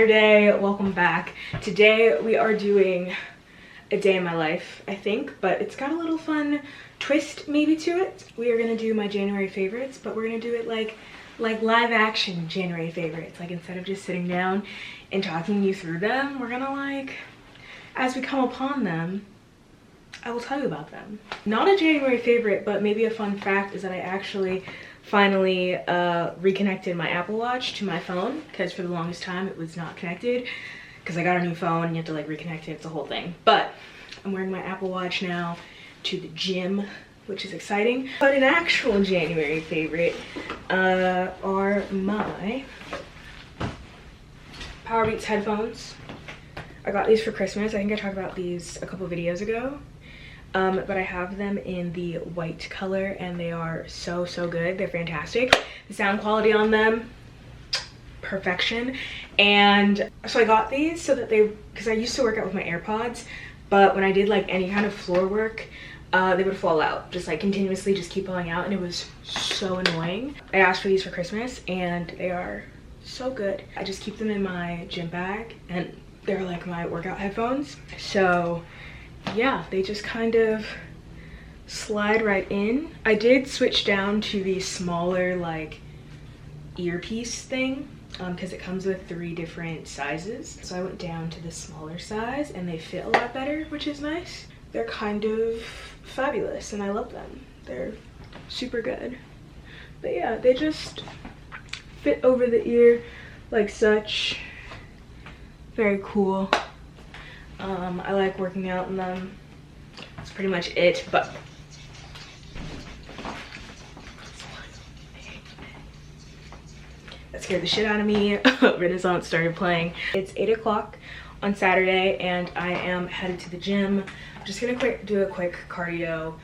Saturday, welcome back. Today we are doing a day in my life, I think, but it's got a little fun twist maybe to it. We are gonna do my January favorites, but we're gonna do it like live action January favorites. Like instead of just sitting down and talking you through them, we're gonna as we come upon them, I will tell you about them. Not a January favorite, but maybe a fun fact is that I actually finally reconnected my Apple Watch to my phone, because for the longest time it was not connected because I got a new phone and you have to like reconnect it. It's a whole thing. But I'm wearing my Apple Watch now to the gym, which is exciting. But an actual January favorite are my Powerbeats headphones. I got these for Christmas. I think I talked about these a couple videos ago. But I have them in the white color and they are so good. They're fantastic. The sound quality on them, perfection. And so I got these so that because I used to work out with my AirPods, but when I did like any kind of floor work, they would fall out, just like continuously just keep falling out, and it was so annoying. I asked for these for Christmas and they are so good. I just keep them in my gym bag and they're like my workout headphones. So yeah, they just kind of slide right in. I did switch down to the smaller like earpiece thing because it comes with 3 different sizes. So I went down to the smaller size and they fit a lot better, which is nice. They're kind of fabulous and I love them. They're super good. But yeah, they just fit over the ear like such. Very cool. I like working out in them. That's pretty much it, but that scared the shit out of me. Renaissance started playing. It's 8 o'clock on Saturday and I am headed to the gym. I'm just gonna do a quick cardio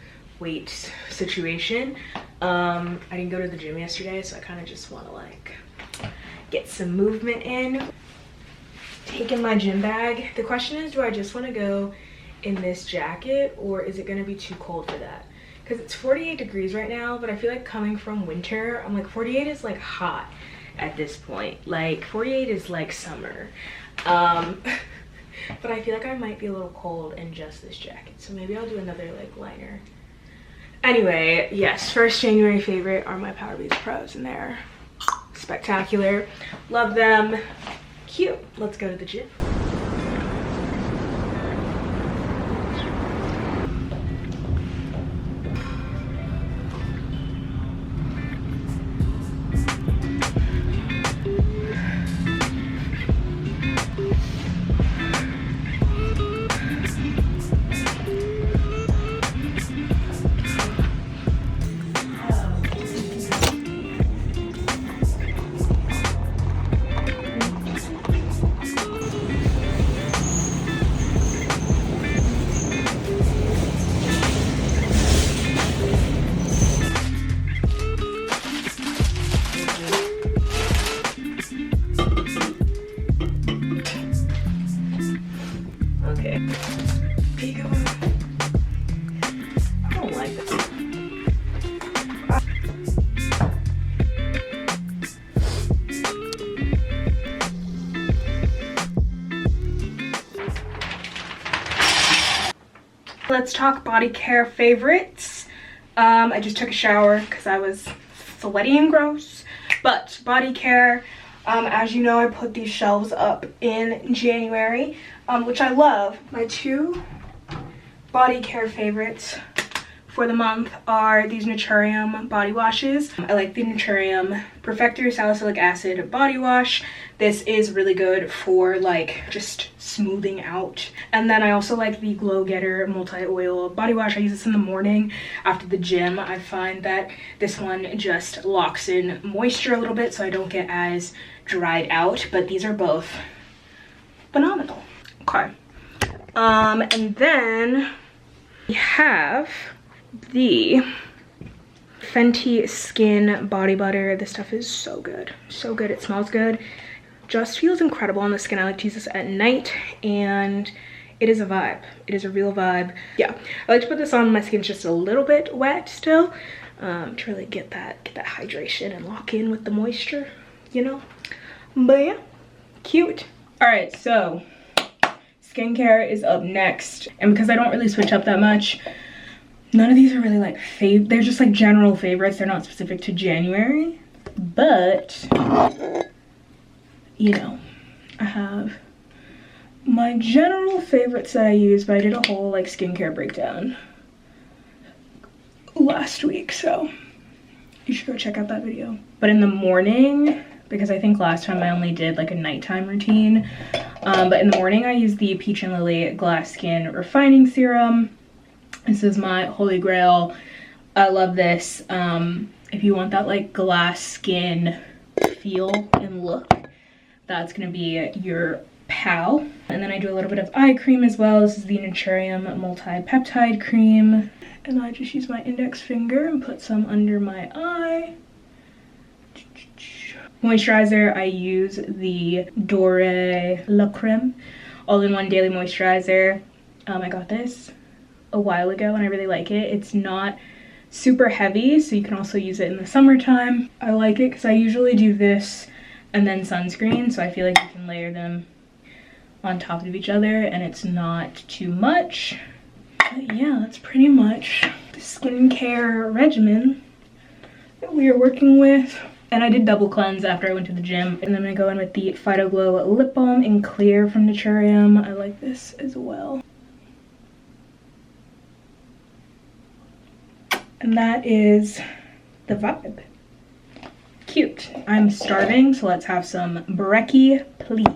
weight situation. I didn't go to the gym yesterday, so I kind of just want to like get some movement in. Taking my gym bag. The question is, do I just want to go in this jacket or is it going to be too cold for that? Because it's 48 degrees right now, but I feel like coming from winter, I'm like 48 is like hot at this point. Like 48 is like summer. But I feel like I might be a little cold in just this jacket, so maybe I'll do another like liner. Anyway, yes, first January favorite are my Powerbeats Pros and they're spectacular. Love them. Cute. Let's go to the gym. Let's talk body care favorites. I just took a shower because I was sweaty and gross. But body care, as you know, I put these shelves up in January, which I love. My 2 body care favorites for the month are these Naturium body washes. I like the Naturium Perfector Salicylic Acid body wash. This is really good for like just smoothing out. And then I also like the Glow Getter multi-oil body wash. I use this in the morning after the gym. I find that this one just locks in moisture a little bit so I don't get as dried out, but these are both phenomenal. Okay. And then we have the Fenty Skin Body Butter. This stuff is so good. So good. It smells good. Just feels incredible on the skin. I like to use this at night and it is a vibe. It is a real vibe. Yeah, I like to put this on. My skin's just a little bit wet still to really get that hydration and lock in with the moisture, you know. But yeah, cute. All right, so skincare is up next. And because I don't really switch up that much, none of these are really like they're just like general favorites. They're not specific to January, but you know, I have my general favorites that I use, but I did a whole like skincare breakdown last week, so you should go check out that video. But in the morning, because I think last time I only did like a nighttime routine, but in the morning I use the Peach and Lily Glass Skin Refining Serum. This is my holy grail. I love this. If you want that like glass skin feel and look, that's gonna be your pal. And then I do a little bit of eye cream as well. This is the Naturium Multi-Peptide Cream. And I just use my index finger and put some under my eye. Moisturizer, I use the Dore La Creme all-in-one daily moisturizer. I got this a while ago and I really like it. It's not super heavy, so you can also use it in the summertime. I like it because I usually do this and then sunscreen, so I feel like you can layer them on top of each other and it's not too much. But yeah, that's pretty much the skincare regimen that we are working with. And I did double cleanse after I went to the gym. And then I'm gonna go in with the Phyto Glow Lip Balm in Clear from Naturium. I like this as well. And that is the vibe. Cute. I'm starving, so let's have some brekkie, please.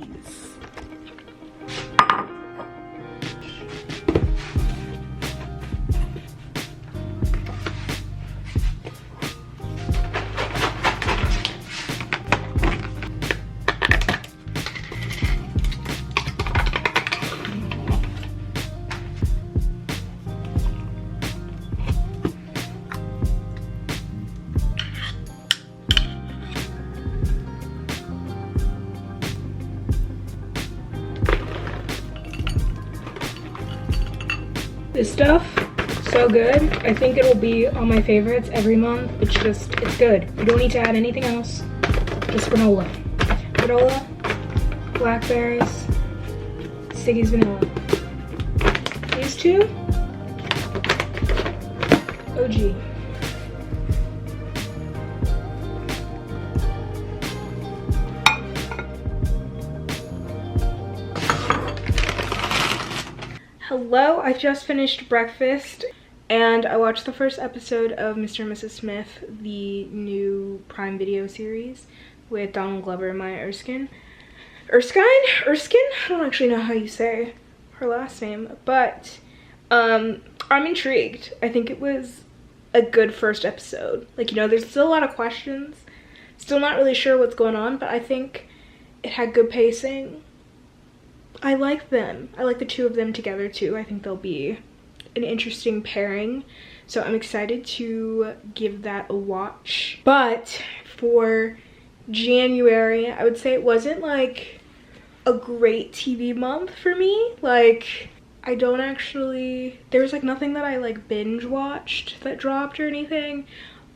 This stuff, so good. I think it'll be on my favorites every month. It's good. You don't need to add anything else. Just granola. Granola, blackberries, Siggy's vanilla. These two, OG. Hello, I just finished breakfast and I watched the first episode of Mr. and Mrs. Smith, the new Prime Video series with Donald Glover and Maya Erskine? I don't actually know how you say her last name, but I'm intrigued. I think it was a good first episode. Like, you know, there's still a lot of questions. Still not really sure what's going on, but I think it had good pacing. I like them. I like the two of them together too. I think they'll be an interesting pairing. So I'm excited to give that a watch. But for January, I would say it wasn't like a great TV month for me. Like, I don't actually, there was like nothing that I like binge watched that dropped or anything.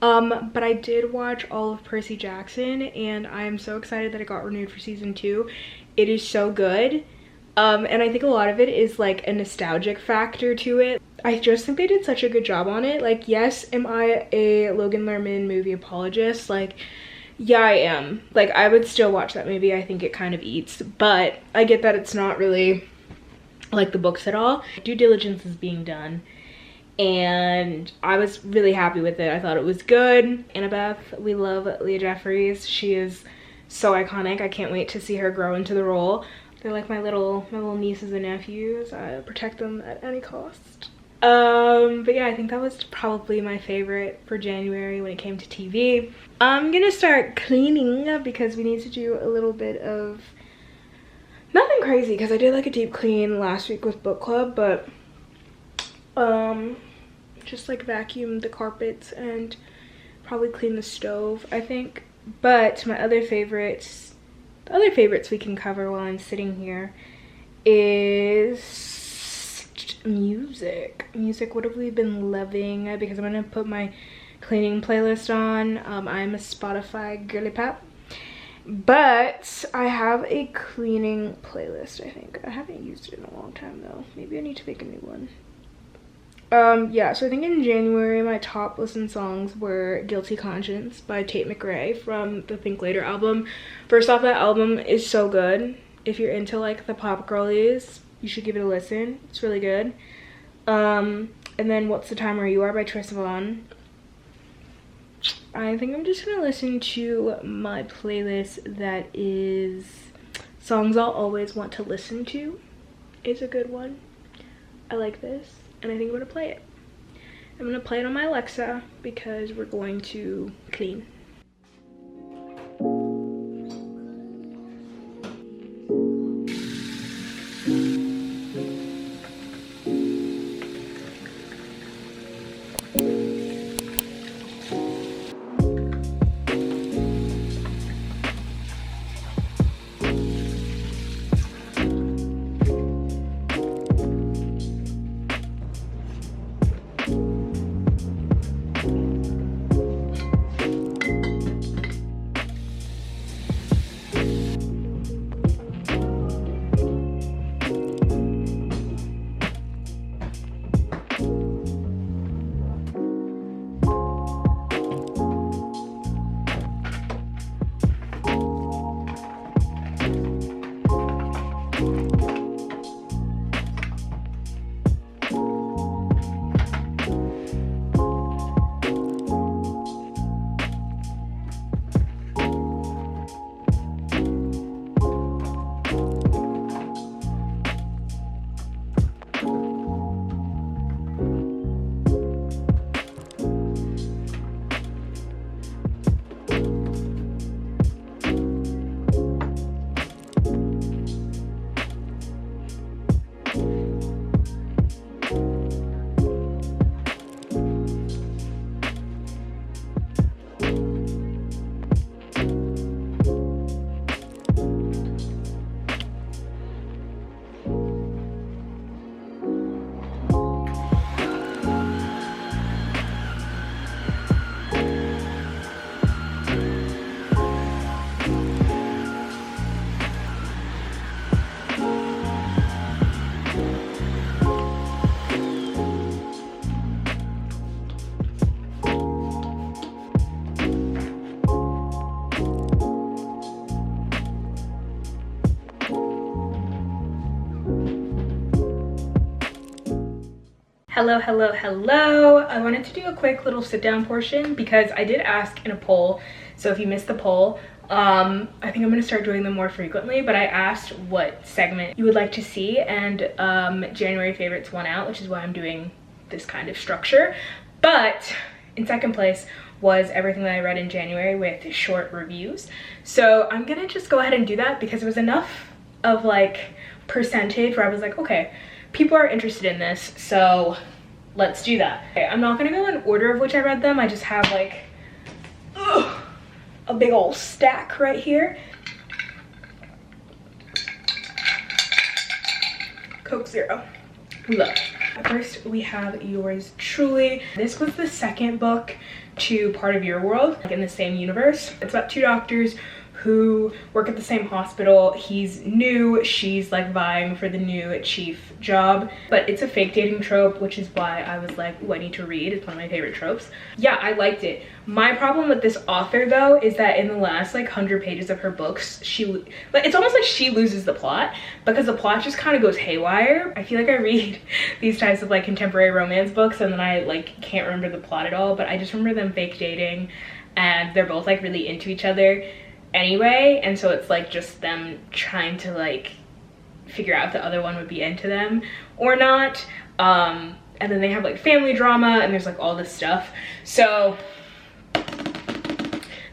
But I did watch all of Percy Jackson and I am so excited that it got renewed for season 2. It is so good. And I think a lot of it is like a nostalgic factor to it. I just think they did such a good job on it. Like, yes, am I a Logan Lerman movie apologist? Like, yeah, I am. Like, I would still watch that movie. I think it kind of eats, but I get that it's not really like the books at all. Due diligence is being done and I was really happy with it. I thought it was good. Annabeth, we love Leah Jeffries. She is so iconic. I can't wait to see her grow into the role. They're like my little nieces and nephews. I protect them at any cost. But yeah, I think that was probably my favorite for January when it came to TV. I'm gonna start cleaning because we need to do a little bit of, nothing crazy because I did like a deep clean last week with book club, but just like vacuum the carpets and probably clean the stove, I think. But my other favorites, the other favorites we can cover while I'm sitting here is music. What have we been loving? Because I'm gonna put my cleaning playlist on. I'm a Spotify girly pop. But I have a cleaning playlist, I think. I haven't used it in a long time though. Maybe I need to make a new one. Yeah, so I think in January my top listened songs were Guilty Conscience by Tate McRae from the Think Later album. First off, that album is so good. If you're into like the pop girlies, you should give it a listen. It's really good. And then What's the Time Where You Are by Troye Sivan. I think I'm just gonna listen to my playlist that is Songs I'll Always Want to Listen To. It's a good one. I like this, and I think I'm gonna play it. I'm gonna play it on my Alexa because we're going to clean. Hello, hello, hello. I wanted to do a quick little sit down portion because I did ask in a poll. So if you missed the poll, I think I'm gonna start doing them more frequently, but I asked what segment you would like to see, and January favorites won out, which is why I'm doing this kind of structure. But in second place was everything that I read in January with short reviews. So I'm gonna just go ahead and do that because it was enough of like percentage where I was like, okay, people are interested in this, so let's do that. Okay, I'm not gonna go in order of which I read them. I just have like a big old stack right here. Coke Zero. Look. First we have yours truly. This was the second book to Part of Your World, like in the same universe. It's about two doctors who work at the same hospital. He's new, she's like vying for the new chief job, but it's a fake dating trope, which is why I was like, oh, I need to read. It's one of my favorite tropes. Yeah, I liked it. My problem with this author though is that in the last like 100 pages of her books, it's almost like she loses the plot because the plot just kind of goes haywire. I feel like I read these types of like contemporary romance books and then I like can't remember the plot at all, but I just remember them fake dating and they're both like really into each other anyway, and so it's like just them trying to like figure out if the other one would be into them or not, and then they have like family drama and there's like all this stuff. So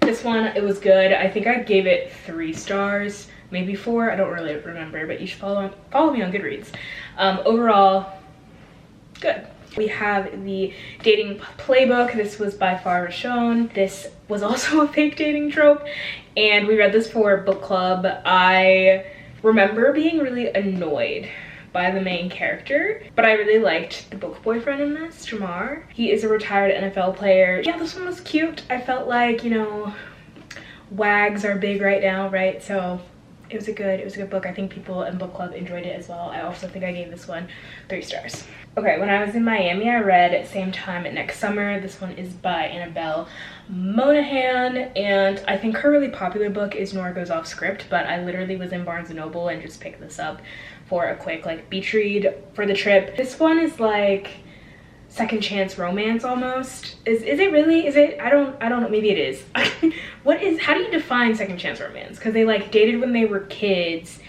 this one, it was good. I think I gave it 3 stars, maybe 4, I don't really remember, but you should follow me on Goodreads. Overall, good. We have the dating playbook. This was by Farah Rashon. This was also a fake dating trope, and we read this for book club. I remember being really annoyed by the main character, but I really liked the book boyfriend in this, Jamar. He is a retired NFL player. Yeah, this one was cute. I felt like, you know, wags are big right now, right? So it was a good book. I think people in book club enjoyed it as well. I also think I gave this one 3 stars. Okay, when I was in Miami, I read Same Time Next Summer. This one is by Annabelle Monahan, and I think her really popular book is Nora Goes Off Script, but I literally was in Barnes & Noble and just picked this up for a quick like beach read for the trip. This one is like second chance romance almost. Is it really? Is it? I don't know, maybe it is. How do you define second chance romance? Because they like dated when they were kids,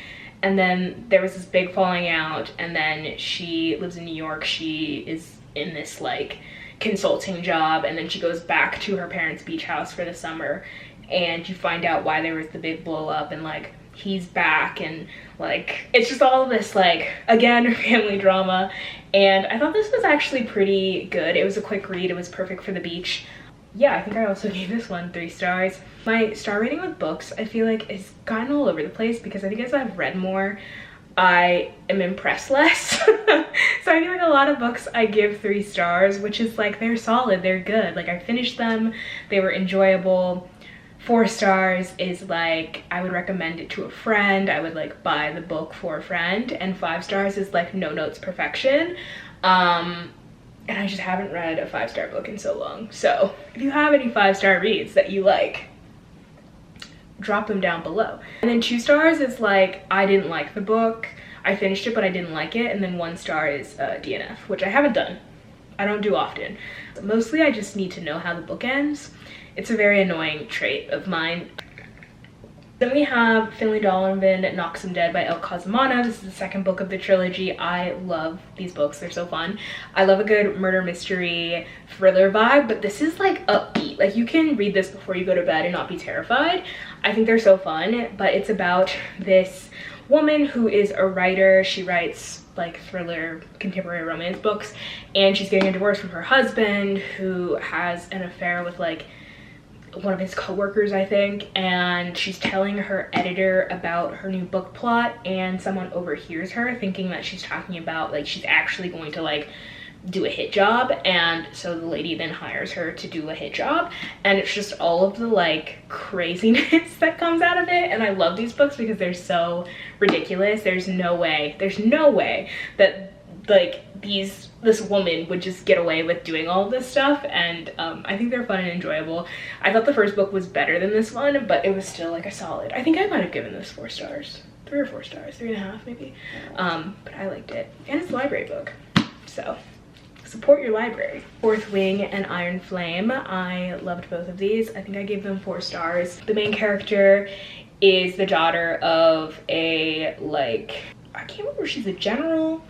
and then there was this big falling out, and then she lives in New York. She is in this like consulting job, and then she goes back to her parents' beach house for the summer, and you find out why there was the big blow up, and like he's back, and like it's just all of this like, again, family drama. And I thought this was actually pretty good. It was a quick read. It was perfect for the beach. Yeah, I think I also gave this one 3 stars. My star rating with books, I feel like, has gotten all over the place because I think as I've read more, I am impressed less. So I feel like a lot of books I give 3 stars, which is like, they're solid, they're good. Like I finished them, they were enjoyable. 4 stars is like, I would recommend it to a friend. I would like buy the book for a friend. And 5 stars is like no notes perfection. And I just haven't read a 5-star book in so long. So if you have any 5-star reads that you like, drop them down below. And then 2 stars is like, I didn't like the book. I finished it, but I didn't like it. And then 1 star is DNF, which I haven't done. I don't do often. Mostly I just need to know how the book ends. It's a very annoying trait of mine. Then we have Finley Donovan Knocks 'Em Dead by El Cazamana. This is the 2nd book of the trilogy. I love these books, they're so fun. I love a good murder mystery thriller vibe, but this is like upbeat. Like you can read this before you go to bed and not be terrified. I think they're so fun, but it's about this woman who is a writer. She writes like thriller contemporary romance books, and she's getting a divorce from her husband, who has an affair with like one of his co-workers, I think, and she's telling her editor about her new book plot, and someone overhears her thinking that she's talking about like she's actually going to like do a hit job. And so the lady then hires her to do a hit job, and it's just all of the like craziness that comes out of it. And I love these books because they're so ridiculous. There's no way that like this woman would just get away with doing all of this stuff. And I think they're fun and enjoyable. I thought the first book was better than this one, but it was still like a solid, I think I might have given this 4 stars, 3 or 4 stars, 3.5 maybe. But I liked it, and it's a library book, so support your library. Fourth Wing and Iron Flame, I loved both of these. I think I gave them 4 stars. The main character is the daughter of a like, I can't remember if she's a general.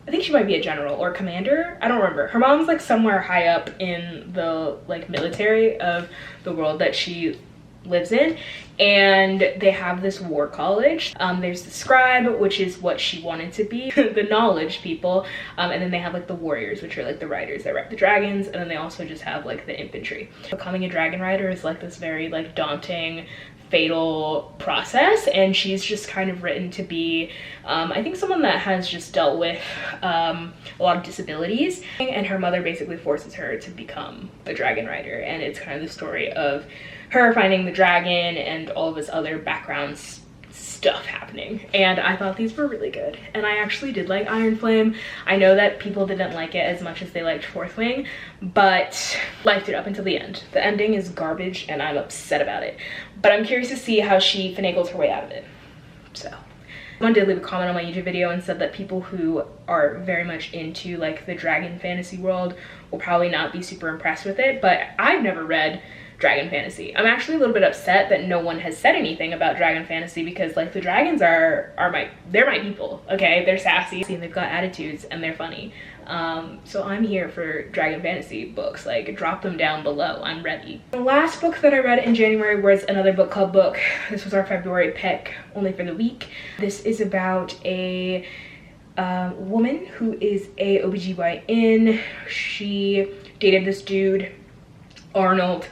I think she might be a general or commander. I don't remember. Her mom's like somewhere high up in the like military of the world that she lives in, and they have this war college. There's the scribe, which is what she wanted to be, the knowledge people, and then they have like the warriors, which are like the riders that ride the dragons, and then they also just have like the infantry. Becoming a dragon rider is like this very like daunting, fatal process, and she's just kind of written to be I think someone that has just dealt with a lot of disabilities, and her mother basically forces her to become a dragon rider. And it's kind of the story of her finding the dragon and all of this other background stuff happening. And I thought these were really good, and I actually did like Iron Flame. I know that people didn't like it as much as they liked Fourth Wing, but liked it up until the end. The ending is garbage and I'm upset about it, but I'm curious to see how she finagles her way out of it. So someone did leave a comment on my YouTube video and said that people who are very much into like the dragon fantasy world will probably not be super impressed with it, but I've never read dragon fantasy. I'm actually a little bit upset that no one has said anything about dragon fantasy, because like the dragons they're my people, okay? They're sassy and they've got attitudes and they're funny. So I'm here for dragon fantasy books. Like, drop them down below, I'm ready. The last book that I read in January was another book club book. This was our February pick, only for the week. This is about a woman who is a OBGYN. She dated this dude, Arnold,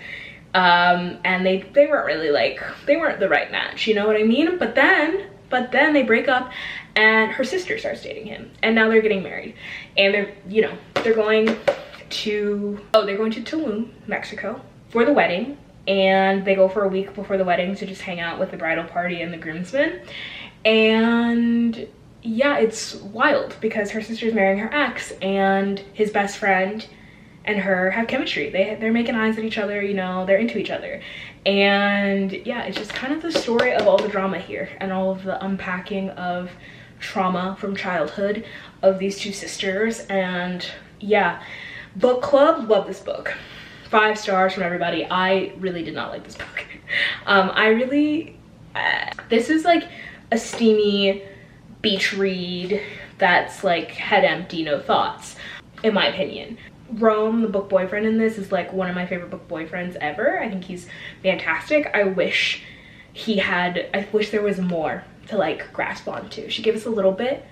and they weren't really like, they weren't the right match, you know what I mean? But then they break up, and her sister starts dating him, and now they're getting married, and they're going to Tulum, Mexico for the wedding. and they go for a week before the wedding to just hang out with the bridal party and the groomsmen. And yeah, it's wild because her sister's marrying her ex, and his best friend and her have chemistry. They're making eyes at each other, you know, they're into each other. And yeah, it's just kind of the story of all the drama here and all of the unpacking of trauma from childhood of these two sisters. And yeah, book club, love this book. 5 stars from everybody. I really did not like this book. This is like a steamy beach read that's like head empty, no thoughts, in my opinion. Rome, the book boyfriend in this, is like one of my favorite book boyfriends ever. I think he's fantastic. I wish there was more to like grasp onto. She gave us a little bit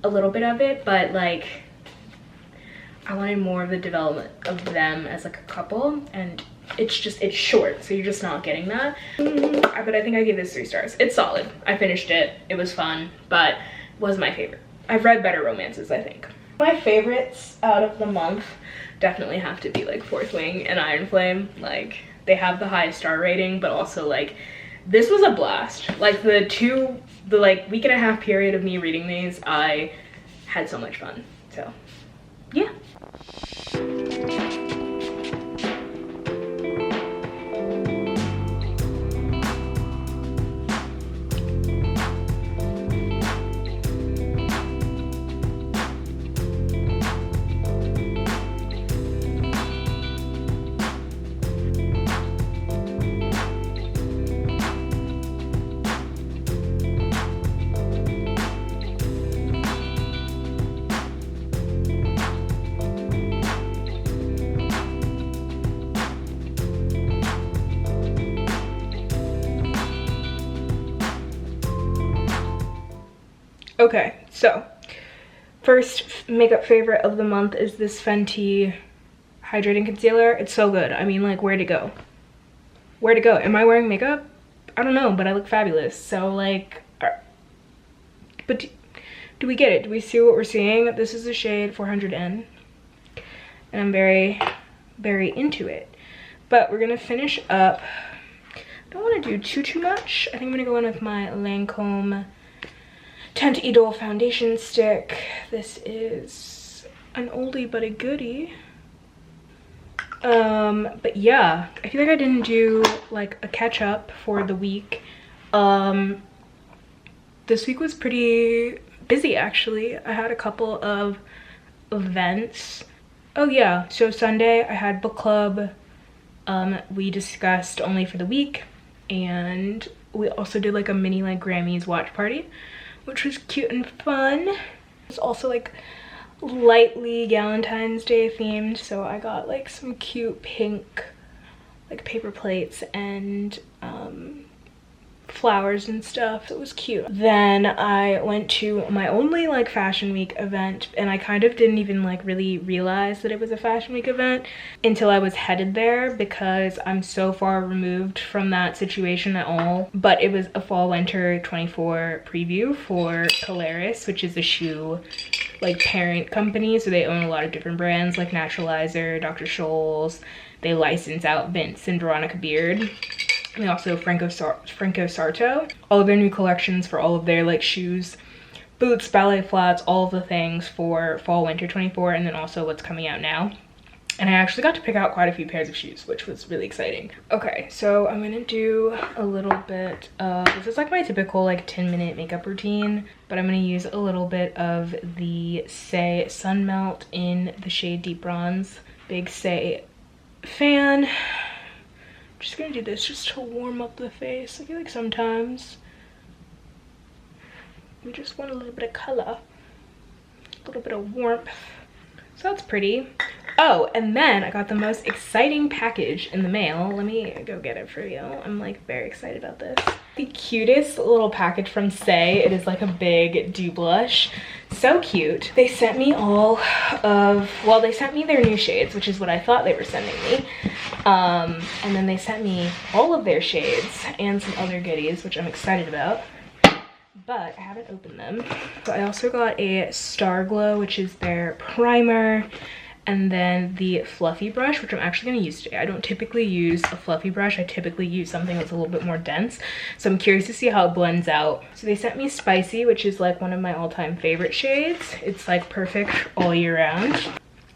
of it, but like I wanted more of the development of them as like a couple, and it's short, so you're just not getting that. But I think I gave this 3 stars. It's solid. I finished it. It was fun, but it wasn't my favorite. I've read better romances, I think. My favorites out of the month definitely have to be like Fourth Wing and Iron Flame. Like, they have the highest star rating, but also like this was a blast. Like the like week and a half period of me reading these, I had so much fun. So yeah. Okay, so first makeup favorite of the month is this Fenty hydrating concealer. It's so good. I mean, like, where'd it go? Where'd it go? Am I wearing makeup? I don't know, but I look fabulous. So like, but do we get it? Do we see what we're seeing? This is the shade 400N, and I'm very, very into it. But we're gonna finish up. I don't want to do too much. I think I'm gonna go in with my Lancome Teint Idole foundation stick. This is an oldie but a goodie. But yeah, I feel like I didn't do like a catch up for the week. This week was pretty busy actually. I had a couple of events. Oh yeah, so Sunday I had book club. We discussed Only for the Week, and we also did like a mini like Grammys watch party, which was cute and fun. It's also like lightly Valentine's Day themed, so I got like some cute pink like paper plates and flowers and stuff. It was cute. Then I went to my only like fashion week event, and I kind of didn't even like really realize that it was a fashion week event until I was headed there, because I'm so far removed from that situation at all. But it was a fall winter 24 preview for Caleres, which is a shoe like parent company, so they own a lot of different brands like Naturalizer, Dr. Scholl's. They license out Vince and Veronica Beard. And also Franco Sarto. All of their new collections for all of their like shoes, boots, ballet flats, all of the things for fall winter 24, and then also what's coming out now. And I actually got to pick out quite a few pairs of shoes, which was really exciting. Okay, so I'm gonna do a little bit of, this is like my typical like 10-minute makeup routine, but I'm gonna use a little bit of the Say Sun Melt in the shade Deep Bronze. Big Say fan. Just gonna do this just to warm up the face. I feel like sometimes we just want a little bit of color, a little bit of warmth. So that's pretty. Oh, and then I got the most exciting package in the mail. Let me go get it for you. I'm like very excited about this. The cutest little package from Say. It is like a big dew blush. So cute. They sent me all of, well, they sent me their new shades, which is what I thought they were sending me. And then they sent me all of their shades and some other goodies, which I'm excited about. But I haven't opened them. So I also got a Star Glow, which is their primer, and then the fluffy brush, which I'm actually going to use today. I don't typically use a fluffy brush. I typically use something that's a little bit more dense. So I'm curious to see how it blends out. So they sent me Spicy, which is like one of my all-time favorite shades. It's like perfect all year round.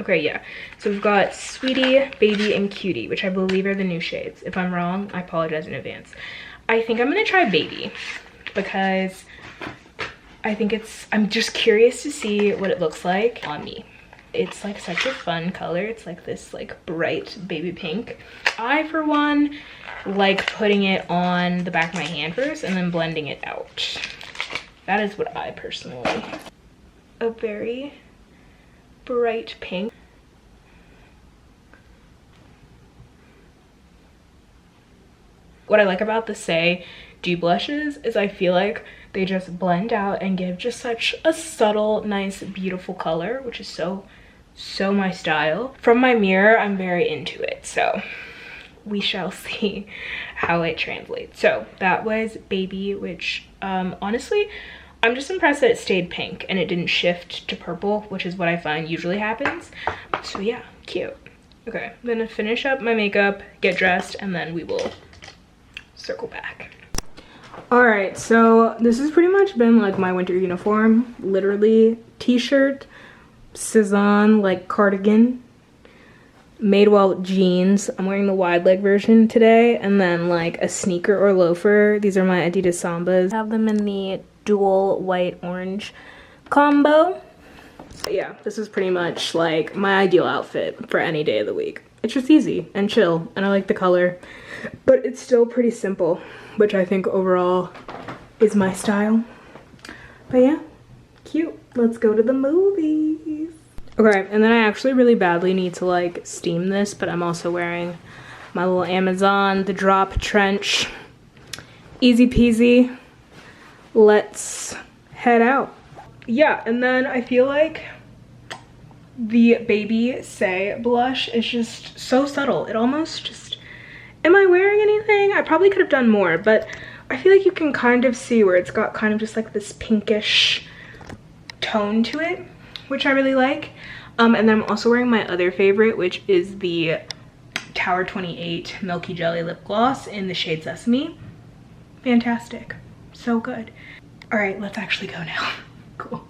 Okay, yeah. So we've got Sweetie, Baby, and Cutie, which I believe are the new shades. If I'm wrong, I apologize in advance. I think I'm going to try Baby because I think I'm just curious to see what it looks like on me. It's like such a fun color. It's like this like bright baby pink. I, for one, like putting it on the back of my hand first and then blending it out. That is what I personally. A very bright pink. What I like about the Say Dew blushes is I feel like they just blend out and give just such a subtle, nice, beautiful color, which is so my style. From my mirror, I'm very into it, so we shall see how it translates. So that was Baby, which honestly, I'm just impressed that it stayed pink and it didn't shift to purple, which is what I find usually happens. So yeah, cute. Okay, I'm gonna finish up my makeup, get dressed, and then we will circle back. All right, so this has pretty much been like my winter uniform. Literally t-shirt, Cezanne like cardigan, Madewell jeans. I'm wearing the wide leg version today, and then like a sneaker or loafer. These are my Adidas Sambas. I have them in the dual white orange combo. But yeah, this is pretty much like my ideal outfit for any day of the week. It's just easy and chill, and I like the color, but it's still pretty simple, which I think overall is my style. But yeah, cute. Let's go to the movies. Okay, and then I actually really badly need to like steam this, but I'm also wearing my little Amazon The Drop trench. Easy peasy. Let's head out. Yeah, and then I feel like the Baby Say blush is just so subtle. It almost just, am I wearing anything? I probably could have done more, but I feel like you can kind of see where it's got kind of just like this pinkish tone to it, which I really like. And then I'm also wearing my other favorite, which is the Tower 28 Milky Jelly Lip Gloss in the shade Sesame. Fantastic. So good. All right, let's actually go now. Cool.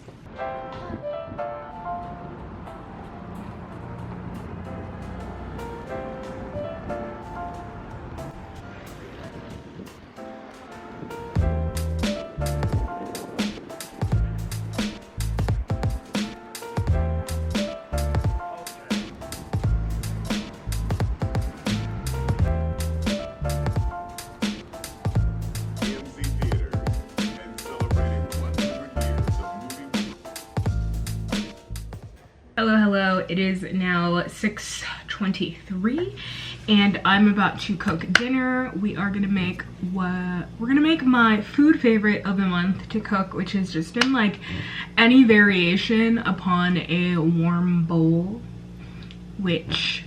Hello, it is now 6:23 and I'm about to cook dinner. We are gonna make my food favorite of the month to cook, which has just been like any variation upon a warm bowl, which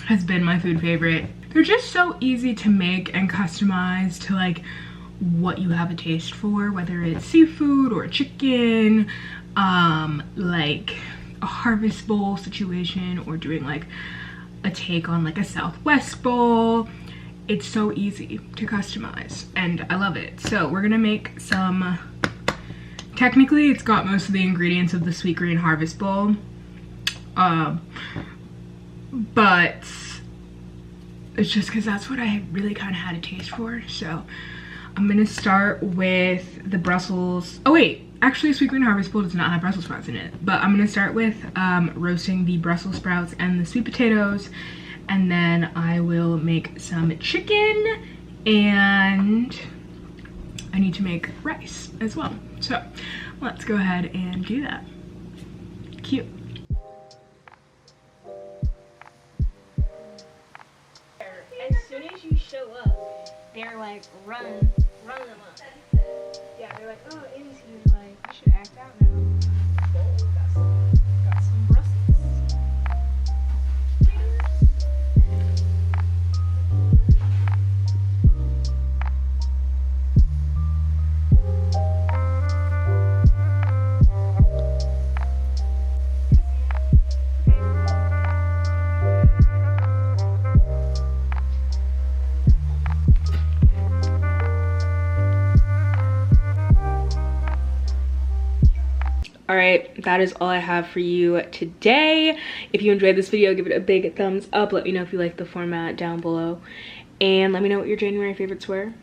has been my food favorite. They're just so easy to make and customize to like what you have a taste for, whether it's seafood or chicken, like a harvest bowl situation, or doing like a take on like a Southwest bowl. It's so easy to customize and I love it. So we're gonna make some, technically it's got most of the ingredients of the sweet green harvest bowl, but it's just because that's what I really kind of had a taste for. So I'm gonna start with the Brussels, oh wait, actually sweet green harvest bowl does not have Brussels sprouts in it, but I'm gonna start with roasting the Brussels sprouts and the sweet potatoes, and then I will make some chicken, and I need to make rice as well. So let's go ahead and do that. Cute. As soon as you show up, they're like, run them up. Yeah, they're like, oh, Amy's here. Like, you should act out now. Oh, got some Brussels. Okay. right, that is all I have for you today. If you enjoyed this video, give it a big thumbs up. Let me know if you like the format down below. And let me know what your January favorites were.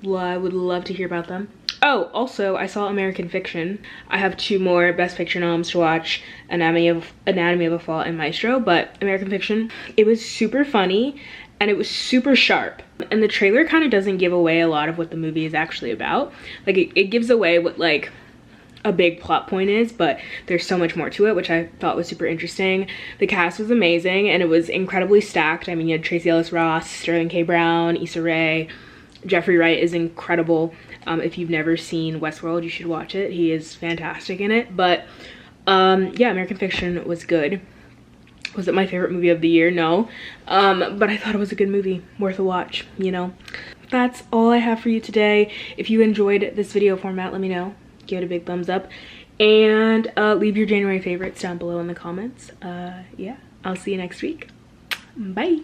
I would love to hear about them. Oh, also, I saw American Fiction. I have 2 more Best Picture noms to watch, Anatomy of a Fall and Maestro, but American Fiction, it was super funny and it was super sharp. And the trailer kind of doesn't give away a lot of what the movie is actually about. Like, it gives away what, like, a big plot point is, but there's so much more to it, which I thought was super interesting. The cast was amazing and it was incredibly stacked. I mean, you had Tracee Ellis Ross, Sterling K. Brown, Issa Rae. Jeffrey Wright is incredible. If you've never seen Westworld, you should watch it. He is fantastic in it. But yeah, American Fiction was good. Was it my favorite movie of the year? No. But I thought it was a good movie, worth a watch, you know. That's all I have for you today. If you enjoyed this video format, let me know. Give it a big thumbs up. And leave your January favorites down below in the comments. Yeah, I'll see you next week. Bye.